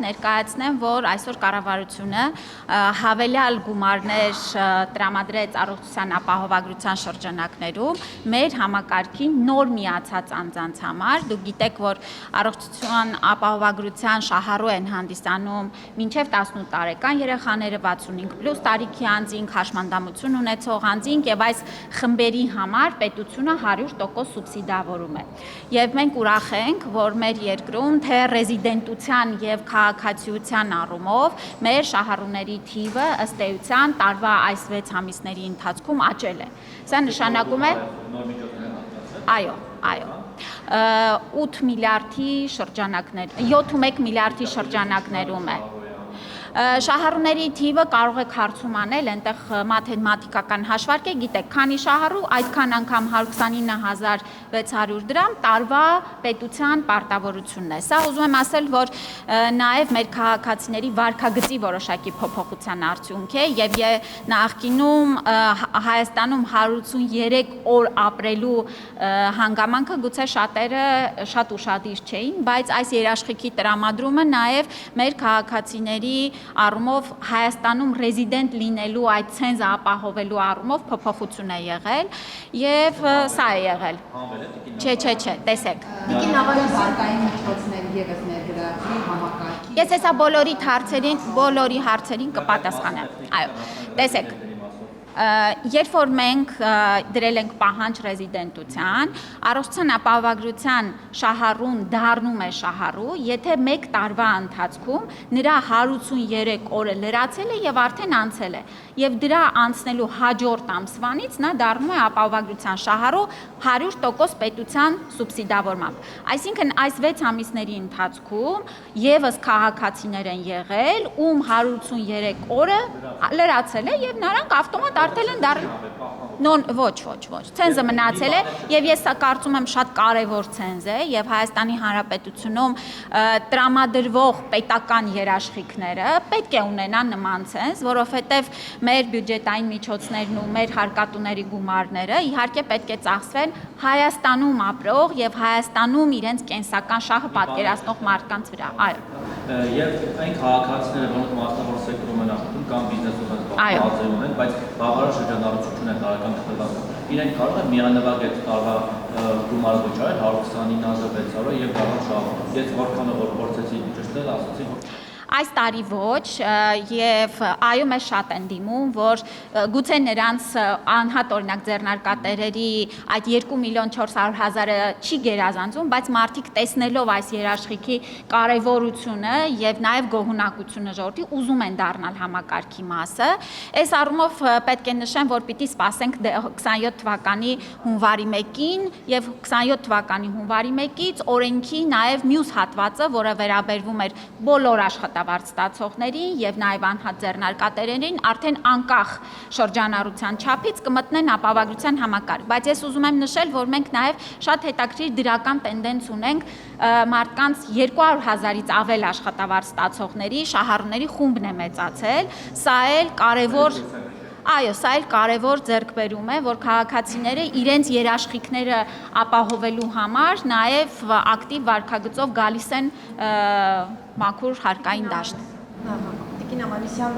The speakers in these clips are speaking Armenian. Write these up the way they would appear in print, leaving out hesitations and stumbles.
ներկայացնեմ, որ այսօր կառավարությունը հավելյալ գումարներ տրամադրեց առողջության ապահովագրության շրջանակներում մեր համակարգին նոր միացած անձանց համար։ Դուք գիտեք, որ առողջության ապահովագրության շահառու են հանդիսանում մինչև 18 տարեկան երեխաները, 65+ տարիքի անձինք, հաշմանդամություն ունեցող անձինք, եւ այս խմբերի համար պետությունը 100% սուբսիդավորում է։ Եվ մենք ուրախ ենք, որ մեր երկրում թե ռեզիդենտության եւ քաղաքացիության առումով մեր շահառուների թիվը ըստ էության տարվա այս 6 ամիսների ընթացքում աճել է։ Սա նշանակում է Այո, 8 միլիարդի շրջանակներ, 7.1 միլիարդի շրջանակներում է։ Շահառուների թիվը կարող եք հարցում անել, այնտեղ մաթեմատիկական հաշվարկ է, գիտեք, քանի շահառու, այդքան անգամ 129,600 դրամ տարվա պետության պարտավորությունն է։ Սա ուզում եմ ասել, որ նաև մեր քաղաքացիների վարքագծի որոշակի փոփոխության արդյունք է, եւ նախկինում Հայաստանում 183 օր ապրելու հանգամանքը գուցե շատերը շատ ուշադիր չէին, բայց այս երաշխիքի տրամադրումը նաև մեր քաղաքացիների առումով Հայաստանում ռեզիդենտ լինելու այդ ցենզը ապահովելու առումով փոփոխություն է եղել եւ սա է եղել։ Չէ, տեսեք։ Տիկին Ավանի բանկային միջոցներ եւս ներգրավի համակարգի։ Ես հեսա բոլորի հարցերին կպատասխանեմ։ Այո, տեսեք։ Երբ որ մենք դրել ենք պահանջ ռեզիդենտության, առողջության ապահովագրության շահառուն դառնում է շահառու, եթե 1 տարվա ընթացքում նրա 183 օրը լրացել է եւ արդեն անցել է, եւ դրա անցնելու հաջորդ ամսվանից նա դառնում է ապահովագրության շահառու 100% պետության սուբսիդավորմամբ։ Այսինքն այս 6 ամիսների ընթացքում եւս քաղաքացիներ են եղել, ում 183 օրը լրացել է եւ նրանք ավտոմատ արդեն են դառնում ոչ, ցենզը մնացել է եւ ես սա կարծում եմ շատ կարեւոր ցենզ է եւ Հայաստանի Հանրապետությունում տրամադրվող պետական երաշխիքները պետք է ունենան նման ցենզ, որովհետեւ մեր բյուջետային միջոցներն ու մեր հարկատուների գումարները իհարկե պետք է ծախսվեն Հայաստանում ապրող եւ Հայաստանում իրենց կենսական շահը պատկերացնող մարդկանց վրա։ Այո։ Եվ այն քաղաքացիները, որոնք մասնավոր սեկտորում են աշխատում կամ բիզնեսով են զբաղվում են, բայց բավարար շրջանառություն են տարեկան քրվասում, իրենք կարող են միանվագ այդ տարվա գումարը վճարել 129,600 եւ դառնալ շահառու։ Ես որքան որ փորձեցի ճշտել, ասացի, որ Այս տարի ոչ, եւ այո, մեզ շատ են դիմում, որ գուցե նրանց անհատ օրինակ ձեռնարկատերերի այդ 2,400,000-ը չի գերազանցում, բայց մարդիկ տեսնելով այս երաշխիքի կարևորությունը եւ նաեւ գոհունակությունը ժողովրդի ուզում են դառնալ համակարգի մասը։ Այս առումով պետք է նշեմ, որ պիտի սպասենք 27 թվականի հունվարի 1-ին եւ 27 թվականի հունվարի 1-ից օրենքի նաեւ մյուս հատվածը, որը վերաբերվում էր բոլոր աշխատավարձ ստացողներին եւ նաեւ անհատ ձեռնարկատերերին, արդեն անկախ շրջանառության չափից կմտնեն ապահովագրության համակարգ, բայց ես ուզում եմ նշել, որ մենք նաեւ շատ հետաքրքիր դրական տենդենց ունենք մարդկանց 200,000-ից ավել աշխատավարձ ստացողների շահառուների խումբն է մեծացել, սա էլ կարևոր Այո, սա էլ կարևոր ձեռքբերում է, որ քաղաքացիները իրենց երաշխիքները ապահովելու համար նաև ակտիվ վարքագծով գալիս են մաքուր հարկային դաշտ։ Տիկին Ավանեսյան,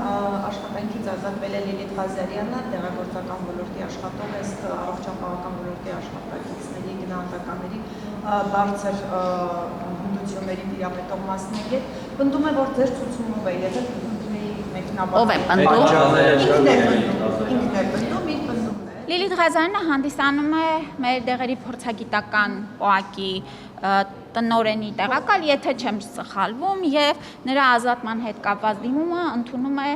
աշխատանքից ազատվել է Լիլիթ Ղազարյանը, դեղագործական ոլորտի աշխատող, ըստ առողջապահական ոլորտի աշխատակիցների, գնահատականների բարձր հմտությունների տիրապետող մասնագետ, պնդում է, որ ձեր ցուցումով է եղել Ով է պնդում։ Լիլիթ Ղազարյանը հանդիսանում է մեր դեղերի փորձագիտական օակի տնօրենի տեղակալ, եթե չեմ սխալվում, եւ նրա ազատման հետ կապված դիմումը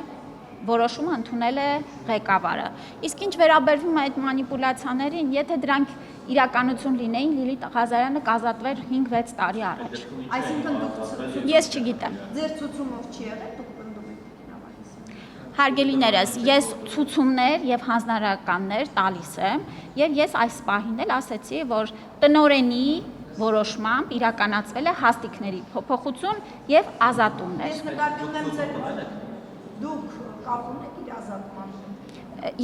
որոշումը ընդունել է ղեկավարը։ Իսկ ինչ վերաբերվում է այդ մանիպուլյացիաներին, եթե դրանք իրականություն լինեին, Լիլիթ Ղազարյանը կազատվեր 5-6 տարի առաջ։ Այսինքն դուք Ես չգիտեմ։ Ձեր ցուցումով չի եղել, դուք պնդում եք Տիկին Ավանեսյան։ Հարգելիներս, ես ցուցումներ եւ հանձնարարականներ տալիս եմ, եւ ես այս պահին էլ ասեցի, որ տնօրենի որոշմամբ իրականացվել է հաստիկների փոփոխություն եւ ազատումներ։ Ես նկատում եմ ձեր դուք կապ ունեք իր ազատման։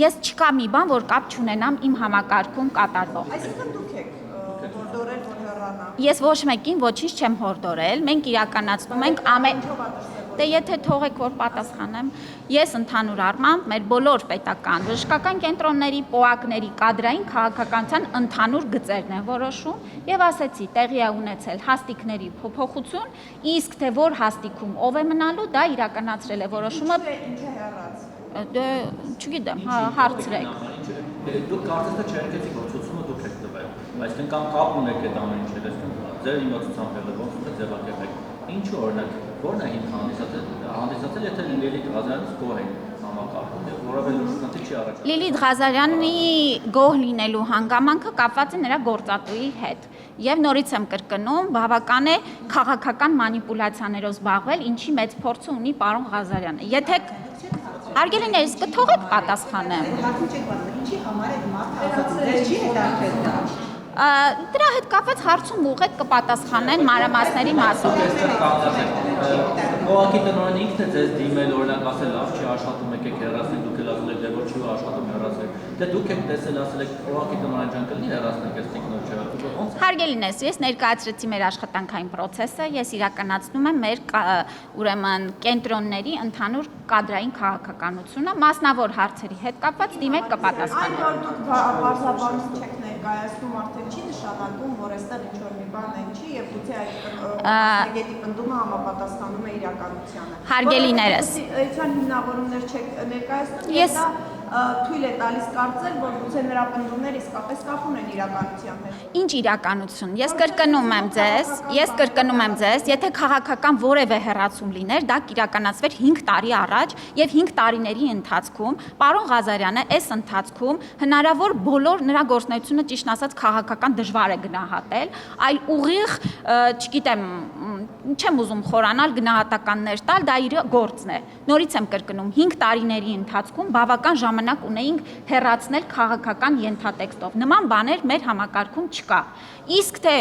Ես չկա մի բան, որ կապ չունենամ իմ համակարգում կատարվող։ Այսինքն դուք եք որոշել, որ հեռանա։ ես ոչ մեկին ոչինչ չեմ հորդորել, մենք իրականացնում ենք Դե եթե թողեք որ պատասխանեմ, ես ընդհանուր առմամբ մեր բոլոր պետական բժշկական կենտրոնների, պոակների, կադրային քաղաքականության ընդհանուր գծերն են որոշում եւ ասեցի, տեղի է ունեցել հաստիկների փոփոխություն, իսկ թե որ հաստիքում ով է մնալու, դա իրականացրել է որոշումը։ Ինչ է հեռաց։ Դե չգիտեմ, հարցրեք։ Դուք կարծես թե չերկեցիք, որ ցուցումը դուք եք տվել, այսինքն կամ կապ ունեք այդ ամեն ինչի հետ, ձեր իմացությամբ եղել, ոնց է ձևակերպեք։ Ինչու օրինակ, որն է հիմք հանդիսացել, եթե Լիլիթ Ղազարյանից գոհ են համակարգում, որովհետեւ լուսնատի չի առաջ։ Լիլիթ Ղազարյանի գոհ լինելու հանգամանքը կապված է նրա գործատուի հետ։ Եվ նորից եմ կրկնում, բավական է քաղաքական մանիպուլյացիաներով զբաղվել, ինչի մեծ փորձ ունի պարոն Ղազարյանը։ Եթե հարգելիներս կթողեք պատասխանեմ։ Ինչի համար է մարդը ասացել, չի հետաքրքրել դա։ Դրա հետ կապված հարցում ուղղեք կպատասխանեն մանրամասների մասով։ Ուղղակի տնօրենը ինքն է ձեզ դիմել, օրինակ ասել, լավ չի աշխատում, եկեք հեռացնենք, դուք էլ ասել եք, դե որ չի աշխատում, հեռացեք։ Դե դուք եք տեսել, ասել եք, ուղղակի տնօրեն ջան կլինի հեռացնենք այս տեխնոլոգիա։ Հարգելինես, ես ներկայացրեցի մեր աշխատանքային process-ը, ես իրականացնում եմ մեր ուրեմն կենտրոնների ընդհանուր կադրային քաղաքականությունը, մասնավոր հարցերի հետ կապված դիմեք կպատասխանեն։ Այն որ դուք բարձրաբանություն չեք ներկայացնում, արդեն չի նշանակում, որ այստեղ ինչ-որ մի բան են չի եւ գուցե այդ մասնագետի պնդումը համապատասխանում է իրականությանը։ Հարգելիներս, Այդքան հիմնավորումներ չեք ներկայացնում եւ դա թույլ է տալիս կարծել, որ գուցե նրա պնդումները իսկապես կապ ունեն իրականության հետ։ Ինչ իրականություն։ Ես կրկնում եմ ձեզ, եթե քաղաքական որևէ հեռացում լիներ, դա կիրականացվեր 5 տարի առաջ եւ 5 տարիների ընթացքում պարոն Ղազարյանը այս ընթացքում հնարավոր բոլոր նրա գործունեությունը ճիշտ ասած քաղաքական դժվար է գնահատել, այլ ուղիղ, չգիտեմ, չեմ ուզում խորանալ գնահատականներ տալ, դա իր գործն է։ Նորից եմ կրկնում, 5 տարիների ընթացքում բավական ժամանակ ունեինք հեռացնել քաղաքական ենթատեքստով։ Նման բաներ մեր համակարգում չկա։ Իսկ թե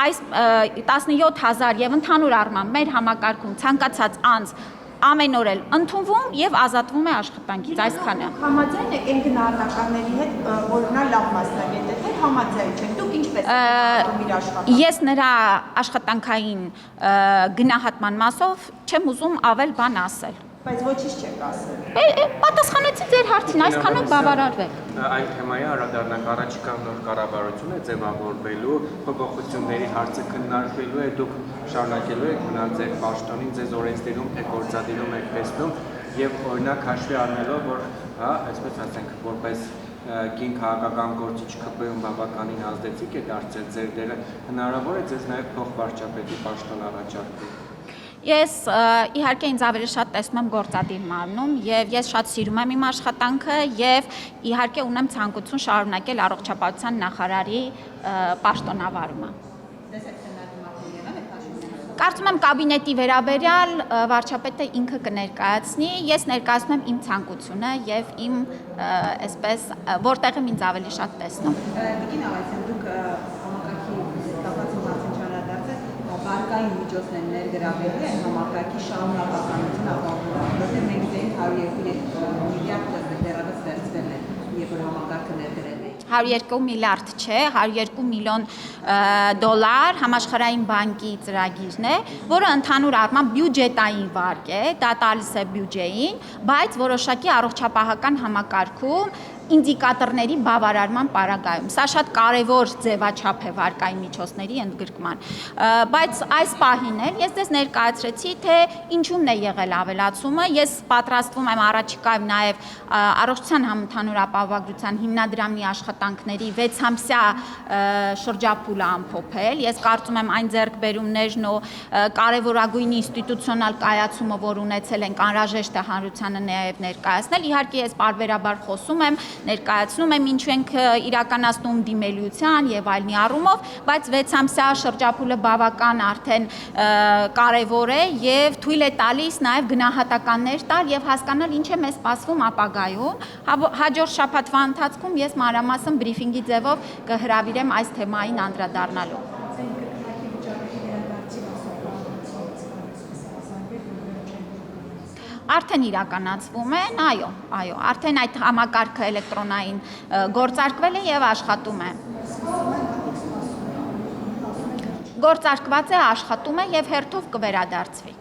այս 17000 եւ ընդհանուր առմամբ մեր համակարգում ցանկացած անձ ամեն օր էլ ընդունվում եւ ազատվում է աշխատանքից, այսքանը։ Համաձայն եք այն գնահատականների հետ, որ նա լավ մասնագետ է, թե համաձայն չեք։ Դուք ինչպես եք իր աշխատանքը։ Ես նրա աշխատանքային գնահատման մասով չեմ ուզում ավել բան ասել։ Բայց ոչինչ չեք ասել։ Պատասխանեցի ձեր հարցին, այսքանով բավարարվեք։ Այդ թեմայի անդրադառնանք առաջիկա նոր կառավարությունը ձևավորվելու, փոփոխությունների հարցը քննարկվելու է, դուք շարունակելու եք մնալ ձեր պաշտոնին, ձեզ օրենսներում թե գործադիրում եք տեսնում եւ օրինակ հաշվի առնելով, որ այսպես ասենք, որպես կին քաղաքական գործիչ ԿՊ-ում բավականին ազդեցիկ է դարձել ձեր դերը, հնարավոր է ձեզ նաեւ փոխվարչապետի պաշտոն առաջարկել։ Ես իհարկե ինձ ավելի շատ տեսնում եմ գործադիր մարմնում եւ ես շատ սիրում եմ իմ աշխատանքը եւ իհարկե ունեմ ցանկություն շարունակել առողջապահության նախարարի պաշտոնավարումը։ Կարծում եմ կաբինետի վերաբերյալ վարչապետը ինքը կներկայացնի, ես ներկայացնում եմ իմ ցանկությունը եւ իմ այսպես որտեղ եմ ինձ ավելի շատ տեսնում։ Տիկին Աղայցյան, դուք համակարգի տապացի հարցին չարադարձեք, բանկային միջոցներ ներգրավելու են համակարգի շարունակականությունը ապահովում, որտեղ մենք դենք 102 միլիարդ դեռևս վերցվել է, երբ որ համակարգը ներդրել է։ 102 միլիարդ չէ, 102 միլիոն դոլար համաշխարհային բանկի ծրագիրն է, որը ընդհանուր առմամբ բյուջետային վարկ է, դա տալիս է բյուջեին, բայց որոշակի առողջապահական համակարգում ինդիկատորների բավարարման պարագայում։ Սա շատ կարևոր ձևաչափ է վարկային միջոցների ընդգրկման։ Բայց այս պահին էլ ես ձեզ ներկայացրեցի, թե ինչումն է եղել ավելացումը։ Ես պատրաստվում եմ առաջիկայում նաև առողջության համընդհանուր ապահովագրության հիմնադրամի աշխատանքների 6-ամսյա շրջափուլը ամփոփել։ Ես կարծում եմ այն ձեռքբերումներն ու կարևորագույն ինստիտուցիոնալ կայացումը, որ ունեցել ենք, անհրաժեշտ է հանրությանը նաև ներկայացնել։ Իհարկե ես պարբերաբար խոսում եմ, ներկայացնում եմ ինչու ենք իրականացնում դիմելիության եւ այլնի առումով, բայց 6-ամսյա շրջափուլը բավական արդեն կարևոր է եւ թույլ է տալիս նաեւ գնահատականներ տալ եւ հասկանալ ինչ է մեզ սպասվում ապագայում։ Հաջորդ շաբաթվա ընթացքում ես մանրամասն բրիֆինգի ձևով կհրավիրեմ այս թեմային անդրադառնալու։ Արդեն իրականացվում են, այո, արդեն այդ համակարգը էլեկտրոնային գործարկվել է եւ աշխատում է։ Գործարկված է, աշխատում է եւ հերթով կվերադարձվի։